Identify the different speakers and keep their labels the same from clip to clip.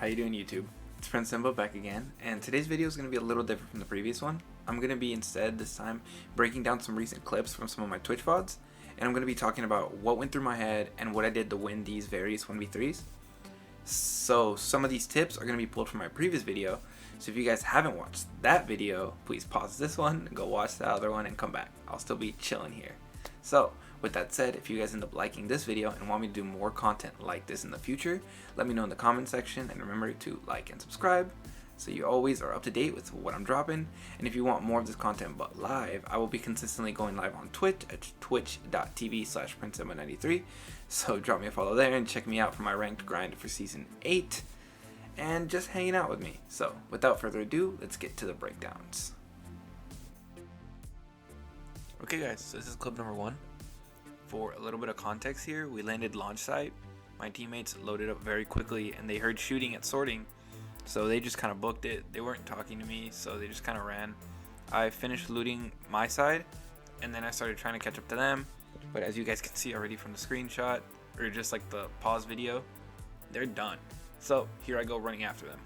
Speaker 1: How you doing, YouTube? It's Prince Simba back again, and today's video is going to be a little different from the previous one. I'm going to be instead this time breaking down some recent clips from some of my Twitch VODs, and I'm going to be talking about what went through my head and what I did to win these various 1v3s. So some of these tips are going to be pulled from my previous video, so if you guys haven't watched that video, please pause this one, go watch the other one, and come back. I'll still be chilling here. So with that said, if you guys end up liking this video and want me to do more content like this in the future, let me know in the comment section, and remember to like and subscribe so you always are up to date with what I'm dropping. And if you want more of this content but live, I will be consistently going live on Twitch at twitch.tv/PrinceSimba93, so drop me a follow there and check me out for my ranked grind for season 8 and just hanging out with me. So without further ado, let's get to the breakdowns. Okay guys, so this is clip number 1. For a little bit of context here, we landed launch site. My teammates loaded up very quickly and they heard shooting at sorting, so they just kind of booked it. They weren't talking to me, so they just kind of ran. I finished looting my side and then I started trying to catch up to them, but as you guys can see already from the screenshot or just like the pause video, they're done. So here I go running after them.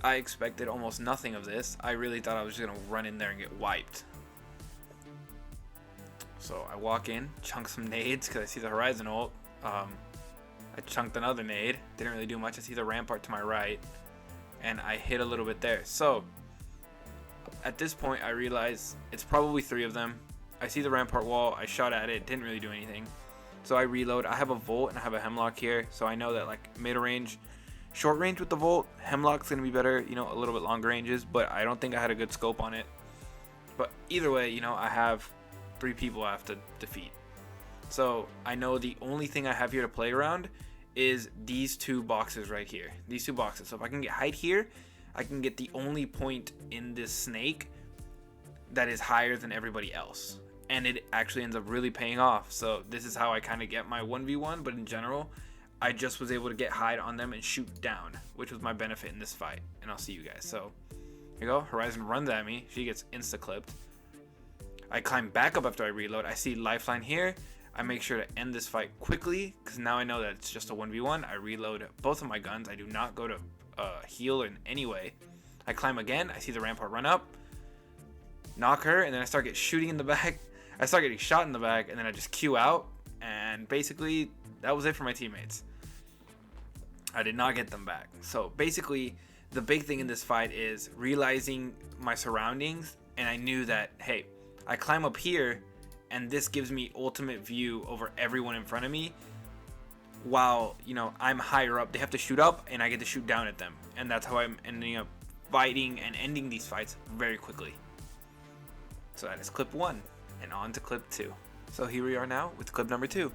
Speaker 1: I expected almost nothing of this. I really thought I was just gonna run in there and get wiped. So I walk in, chunk some nades because I see the Horizon ult. I chunked another nade, didn't really do much. I see the rampart to my right, and I hit a little bit there. So at this point I realize it's probably 3 of them. I see the rampart wall, I shot at it, didn't really do anything. So I reload. I have a Volt and I have a Hemlock here, so I know that like mid-range, short range with the Volt, Hemlock's gonna be better, you know, a little bit longer ranges, but I don't think I had a good scope on it. But either way, you know, I have 3 people I have to defeat. So I know the only thing I have here to play around is these 2 boxes right here. These 2 boxes. So if I can get height here, I can get the only point in this snake that is higher than everybody else. And it actually ends up really paying off. So this is how I kind of get my 1v1, but in general, I just was able to get hide on them and shoot down, which was my benefit in this fight. And I'll see you guys. So here you go. Horizon runs at me. She gets insta-clipped. I climb back up after I reload. I see lifeline here. I make sure to end this fight quickly because now I know that it's just a 1v1. I reload both of my guns. I do not go to heal in any way. I climb again. I see the rampart run up, knock her, and then I start getting shooting in the back. I start getting shot in the back, and then I just queue out, and basically that was it for my teammates. I did not get them back. So basically the big thing in this fight is realizing my surroundings, and I knew that, hey, I climb up here and this gives me ultimate view over everyone in front of me while, you know, I'm higher up. They have to shoot up and I get to shoot down at them, and that's how I'm ending up fighting and ending these fights very quickly. So that is clip 1, and on to clip 2. So here we are now with clip number 2.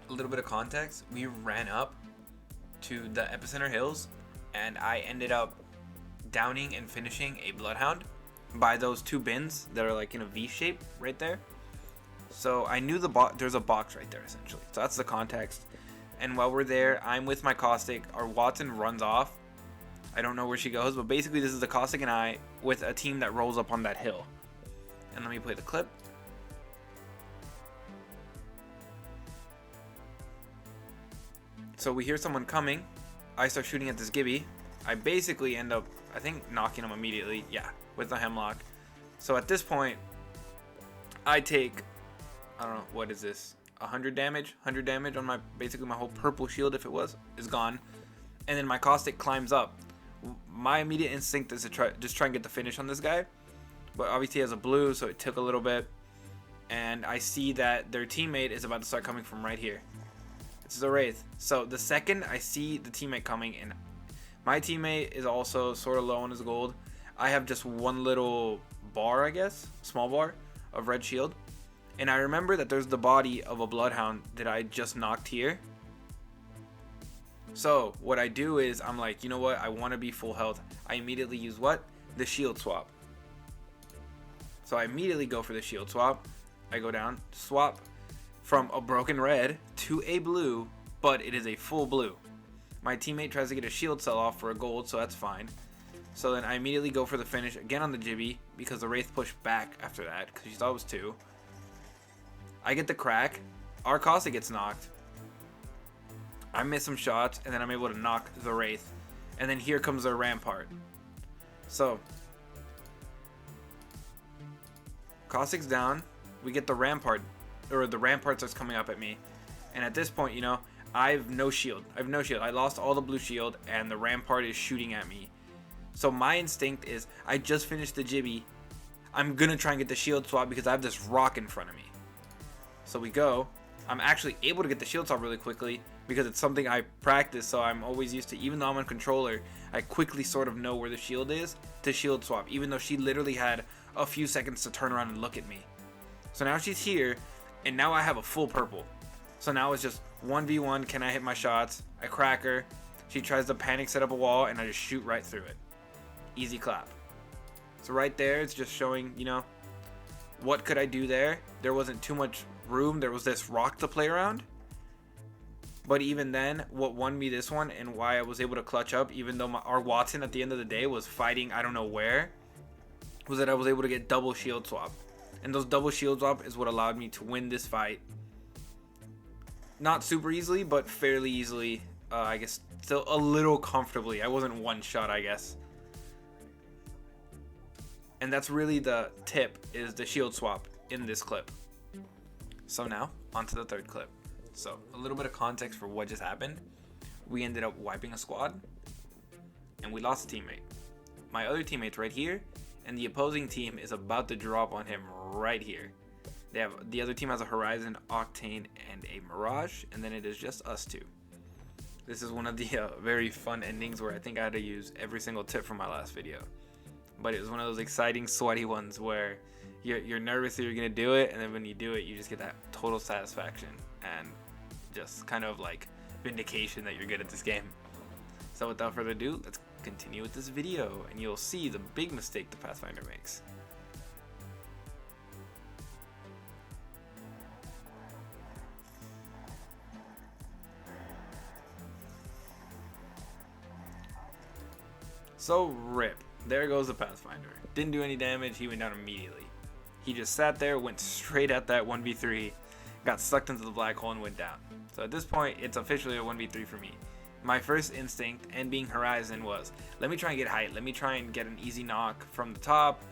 Speaker 1: A little bit of context, we ran up to the epicenter hills and I ended up downing and finishing a bloodhound by those 2 bins that are like in a V shape right there. So I knew there's a box right there essentially. So that's the context. And while we're there, I'm with my Caustic. Our Watson runs off. I don't know where she goes, but basically this is the Caustic and I with a team that rolls up on that hill. And let me play the clip. So we hear someone coming. I start shooting at this Gibby. I basically end up, I think, knocking him immediately. Yeah, with the Hemlock. So at this point, I take, I don't know, what is this? 100 damage? 100 damage on my, basically my whole purple shield, if it was, is gone. And then my Caustic climbs up. My immediate instinct is to try and get the finish on this guy. But obviously he has a blue, so it took a little bit. And I see that their teammate is about to start coming from right here. It's the Wraith. So the second I see the teammate coming, and my teammate is also sort of low on his gold. I have just one little bar, I guess, small bar of red shield. And I remember that there's the body of a Bloodhound that I just knocked here. So what I do is I'm like, you know what? I want to be full health. I immediately use what? The shield swap. So I immediately go for the shield swap. I go down, swap from a broken red to a blue, but it is a full blue. My teammate tries to get a shield sell off for a gold, so that's fine. So then I immediately go for the finish again on the Gibby because the Wraith pushed back after that because she thought it was 2. I get the crack. Our Caustic gets knocked. I miss some shots, and then I'm able to knock the Wraith. And then here comes the Rampart. So, Caustic's down. We get the Rampart, or the Rampart starts coming up at me. And at this point, you know, I have no shield. I lost all the blue shield, and the Rampart is shooting at me. So my instinct is, I just finished the Jibby. I'm going to try and get the shield swap because I have this rock in front of me. So we go. I'm actually able to get the shield swap really quickly because it's something I practice, so I'm always used to. Even though I'm on controller, I quickly sort of know where the shield is to shield swap, even though she literally had a few seconds to turn around and look at me. So now she's here, and now I have a full purple. So now it's just 1v1. Can I hit my shots? I crack her. She tries to panic set up a wall, and I just shoot right through it. Easy clap. So right there, it's just showing, you know, what could I do there? There wasn't too much room. There was this rock to play around. But even then, what won me this one and why I was able to clutch up, even though our Watson at the end of the day was fighting I don't know where, was that I was able to get double shield swap. And those double shield swap is what allowed me to win this fight. Not super easily, but fairly easily. I guess still a little comfortably. I wasn't one shot, I guess. And that's really the tip, is the shield swap in this clip. So now, on to the third clip. So, a little bit of context for what just happened. We ended up wiping a squad, and we lost a teammate. My other teammate's right here, and the opposing team is about to drop on him right here. The other team has a Horizon, Octane, and a Mirage, and then it is just us two. This is one of the very fun endings where I think I had to use every single tip from my last video. But it was one of those exciting, sweaty ones where you're nervous that you're going to do it, and then when you do it, you just get that total satisfaction and just kind of like vindication that you're good at this game. So without further ado, let's continue with this video, and you'll see the big mistake the Pathfinder makes. So rip. There goes the Pathfinder. Didn't do any damage, he went down immediately. He just sat there, went straight at that 1v3, got sucked into the black hole and went down. So at this point, it's officially a 1v3 for me. My first instinct, and being Horizon, was, let me try and get height. Let me try and get an easy knock from the top,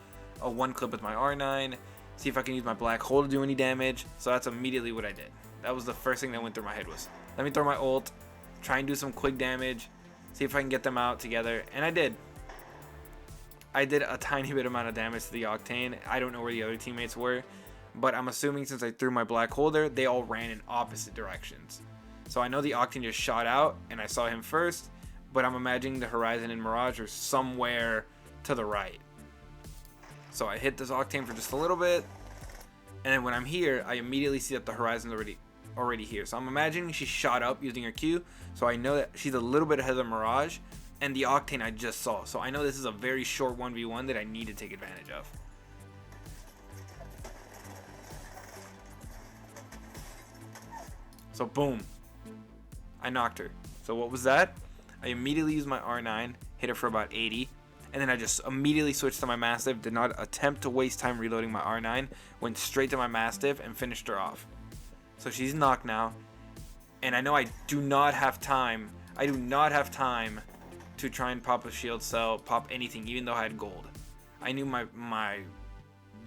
Speaker 1: a one clip with my R9, see if I can use my black hole to do any damage. So that's immediately what I did. That was the first thing that went through my head was, let me throw my ult, try and do some quick damage, see if I can get them out together, and I did. I did a tiny bit amount of damage to the Octane. I don't know where the other teammates were, but I'm assuming since I threw my black hole there, they all ran in opposite directions. So I know the Octane just shot out, and I saw him first, but I'm imagining the Horizon and Mirage are somewhere to the right. So I hit this Octane for just a little bit, and then when I'm here, I immediately see that the Horizon's already here. So I'm imagining she shot up using her Q, so I know that she's a little bit ahead of the Mirage, and the Octane I just saw. So I know this is a very short 1v1 that I need to take advantage of. So boom, I knocked her. So what was that? I immediately used my R9, hit her for about 80, and then I just immediately switched to my Mastiff, did not attempt to waste time reloading my R9, went straight to my Mastiff and finished her off. So she's knocked now, and I know I do not have time. I do not have time to try and pop a shield cell, pop anything, even though I had gold. I knew my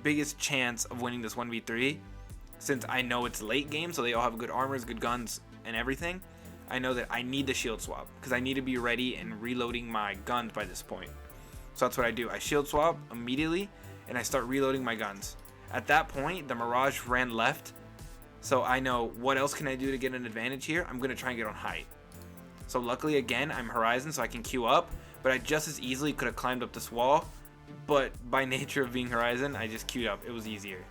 Speaker 1: biggest chance of winning this 1v3, since I know it's late game, so they all have good armors, good guns, and everything. I know that I need the shield swap, because I need to be ready and reloading my guns by this point. So that's what I do. I shield swap immediately, and I start reloading my guns. At that point, the Mirage ran left, so I know what else can I do to get an advantage here. I'm going to try and get on height. So luckily, again, I'm Horizon, so I can queue up, but I just as easily could have climbed up this wall, but by nature of being Horizon, I just queued up. It was easier.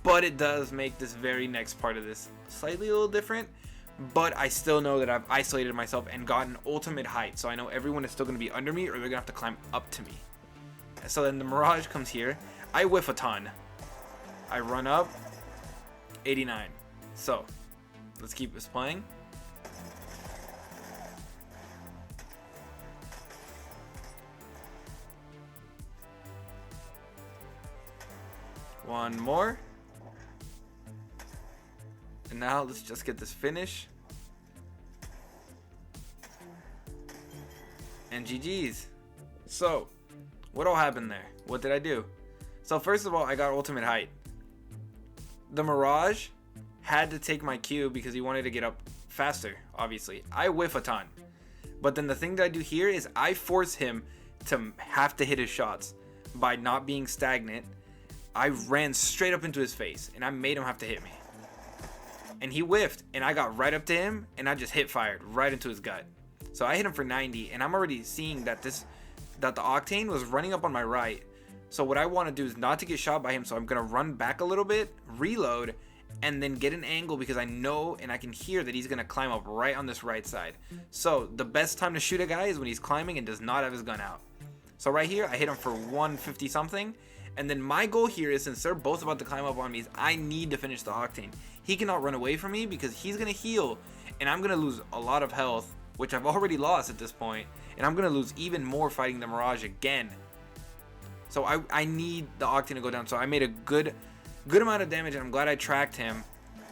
Speaker 1: But it does make this very next part of this slightly a little different, but I still know that I've isolated myself and gotten ultimate height, so I know everyone is still going to be under me, or they're going to have to climb up to me. So then the Mirage comes here. I whiff a ton. I run up, 89. So, let's keep this playing. One more. And now let's just get this finish. and GG's. So, what all happened there? What did I do? So first of all, I got ultimate height. The Mirage had to take my Q because he wanted to get up faster, obviously. I whiff a ton. But then the thing that I do here is I force him to have to hit his shots by not being stagnant. I ran straight up into his face and I made him have to hit me. And he whiffed and I got right up to him and I just hit fired right into his gut. So I hit him for 90 and I'm already seeing that the Octane was running up on my right. So what I want to do is not to get shot by him, so I'm going to run back a little bit, reload, and then get an angle because I know and I can hear that he's going to climb up right on this right side. So the best time to shoot a guy is when he's climbing and does not have his gun out. So right here, I hit him for 150 something. And then my goal here is, since they're both about to climb up on me, is I need to finish the Octane. He cannot run away from me because he's going to heal and I'm going to lose a lot of health, which I've already lost at this point. And I'm going to lose even more fighting the Mirage again. So I need the Octane to go down. So I made a good amount of damage and I'm glad I tracked him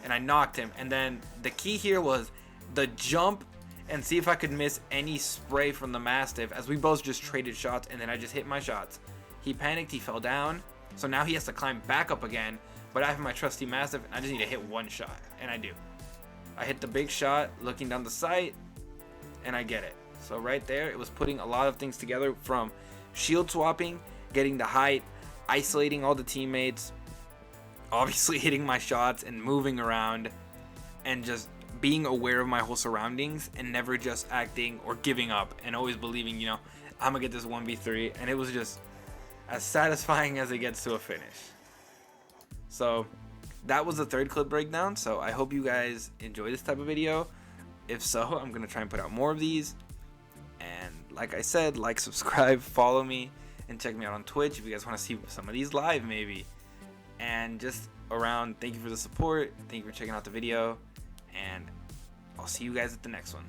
Speaker 1: and I knocked him. And then the key here was the jump and see if I could miss any spray from the Mastiff, as we both just traded shots and then I just hit my shots. He panicked, he fell down. So now he has to climb back up again. But I have my trusty Mastiff and I just need to hit one shot. And I do. I hit the big shot looking down the sight and I get it. So right there, it was putting a lot of things together, from shield swapping, getting the height, isolating all the teammates, obviously hitting my shots and moving around, and just being aware of my whole surroundings and never just acting or giving up and always believing, I'm gonna get this 1v3. And it was just as satisfying as it gets to a finish. So that was the third clip breakdown. So I hope you guys enjoy this type of video. If so, I'm gonna try and put out more of these. And like I said, like, subscribe, follow me, and check me out on Twitch if you guys want to see some of these live maybe. And just around, thank you for the support, thank you for checking out the video, and I'll see you guys at the next one.